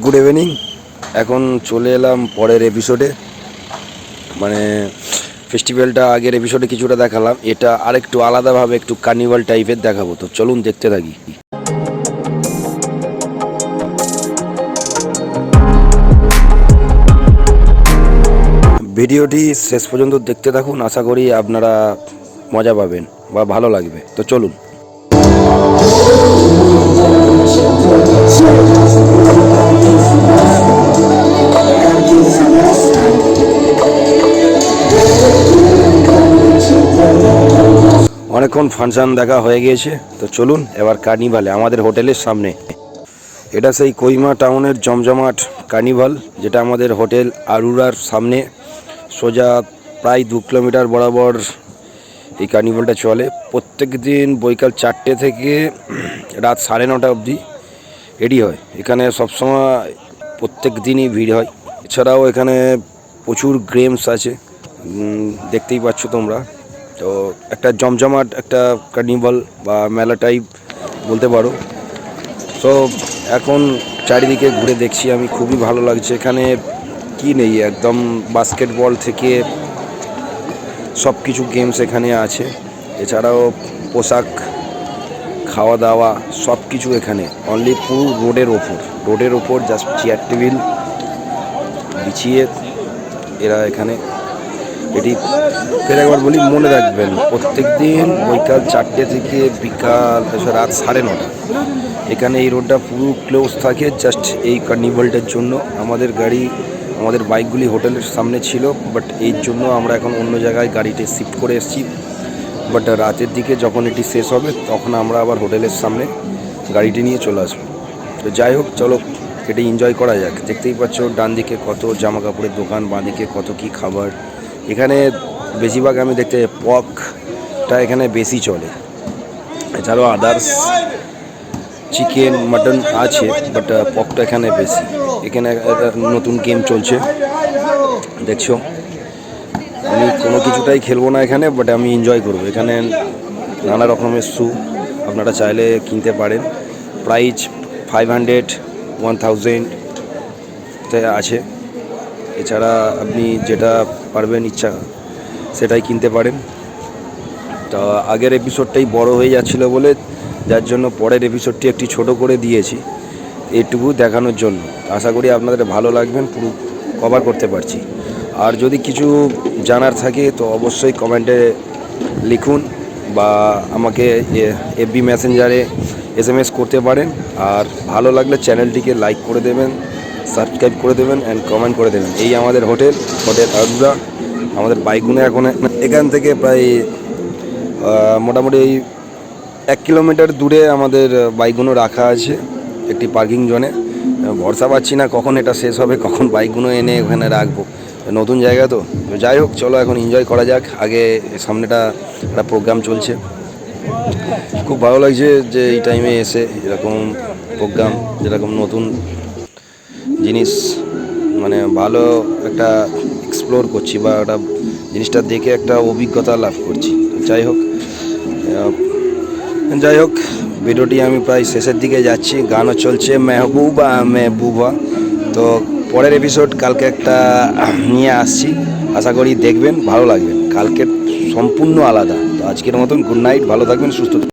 Good evening. এখন চলে এলাম পরের এপিসোডে। মানে ফেস্টিভ্যালটা আগের এপিসোডে কিছুটা দেখালাম, এটা আরেকটু আলাদাভাবে একটু কার্নিভাল টাইপের দেখাবো। তো চলুন দেখতে থাকি। ভিডিওটি শেষ পর্যন্ত দেখতে থাকুন, আশা করি আপনারা মজা পাবেন বা ভালো লাগবে। তো চলুন। অনেকক্ষণ ফাংশন দেখা হয়ে গিয়েছে, তো চলুন এবার কার্নিভালে, আমাদের হোটেলের সামনে। এটা সেই কোহিমা টাউনের জমজমাট কার্নিভাল, যেটা আমাদের হোটেল আরুরার সামনে সোজা প্রায় 2 কিলোমিটার বরাবর এই কার্নিভালটা চলে। প্রত্যেক দিন বৈকাল 4টে থেকে রাত 9:30 অবধি এডি হয়। এখানে সবসময় প্রত্যেক দিনই ভিড় হয়। এছাড়াও এখানে প্রচুর গেমস আছে, দেখতেই পাচ্ছ তোমরা। তো একটা জমজমাট একটা কার্নিভাল বা মেলা টাইপ বলতে পারো। তো এখন চারিদিকে ঘুরে দেখছি আমি, খুবই ভালো লাগছে। এখানে কি নেই, একদম বাস্কেটবল থেকে সব কিছু গেমস এখানে আছে। এছাড়াও পোশাক, খাওয়া দাওয়া সব কিছু এখানে অনলি পুরো রোডের ওপর জাস্ট চেয়ার টেবিল বিছিয়ে এরা এখানে এটি ফের একবার বলি, মনে রাখবেন প্রত্যেক দিন বৈকাল 4টে থেকে বিকাল রাত 9:30 এখানে এই রোডটা পুরো ক্লোজ থাকে জাস্ট এই কার্নিভালটার জন্য। আমাদের বাইকগুলি হোটেলের সামনে ছিল, বাট এই জন্য আমরা এখন অন্য জায়গায় গাড়িতে শিফট করে এসেছি। বাট রাতের দিকে যখন এটি শেষ হবে তখন আমরা আবার হোটেলের সামনে গাড়িটি নিয়ে চলে আসবো। তো যাই হোক, চলো এটি এনজয় করা যাক। দেখতেই পাচ্ছ ডান দিকে কত জামা কাপড়ের দোকান, বাঁ দিকে কত কি খাবার। এখানে বেশিরভাগ আমি দেখতে পর্কটা এখানে বেশি চলে। এছাড়াও আদার্স চিকেন মাটন আছে, বাট পর্কটা এখানে বেশি। এখানে নতুন গেম চলছে দেখছো। আমি কোনো কিছুটাই খেলবো না এখানে, বাট আমি এনজয় করবো। এখানে নানা রকমের শ্যু আপনারা চাইলে কিনতে পারেন। প্রাইস 500, 1000 আছে। এছাড়া আপনি যেটা পারবেন ইচ্ছা সেটাই কিনতে পারেন। তা আগের এপিসোডটাই বড় হয়ে যাচ্ছিলো বলে, যার জন্য পরের এপিসোডটি একটি ছোট করে দিয়েছি এইটুকু দেখানোর জন্য। আশা করি আপনাদের ভালো লাগবেন, পুরো কভার করতে পারছি। আর যদি কিছু জানার থাকে তো অবশ্যই কমেন্টে লিখুন বা আমাকে এফবি মেসেঞ্জারে SMS করতে পারেন। আর ভালো লাগলে চ্যানেলটিকে লাইক করে দেবেন, সাবস্ক্রাইব করে দেবেন অ্যান্ড কমেন্ট করে দেবেন। এই আমাদের হোটেল আরুরা। আমাদের বাইকগুলো এখন এখান থেকে প্রায় মোটামুটি 1 কিলোমিটার দূরে আমাদের বাইকগুলো রাখা আছে একটি পার্কিং জোনে। ভরসা পাচ্ছি না কখন এটা শেষ হবে, কখন বাইকগুলো এনে ওখানে রাখবো। নতুন জায়গা তো যাই হোক, চলো এখন এনজয় করা যাক। আগে সামনেটা একটা প্রোগ্রাম চলছে, খুব ভালো লাগছে যে এই টাইমে এসে এরকম প্রোগ্রাম, যেরকম নতুন জিনিস মানে ভালো একটা এক্সপ্লোর করছি বা একটা জিনিসটা দেখে একটা অভিজ্ঞতা লাভ করছি। যাই হোক ভিডিওটি আমি প্রায় শেষের দিকে যাচ্ছি। গানও চলছে মেহবুবা। তো পরের এপিসোড কালকে একটা নিয়ে আসছি, আশা করি দেখবেন, ভালো লাগবে। কালকের সম্পূর্ণ আলাদা। তো আজকের মতন গুড নাইট, ভালো থাকবেন, সুস্থ থাকবেন।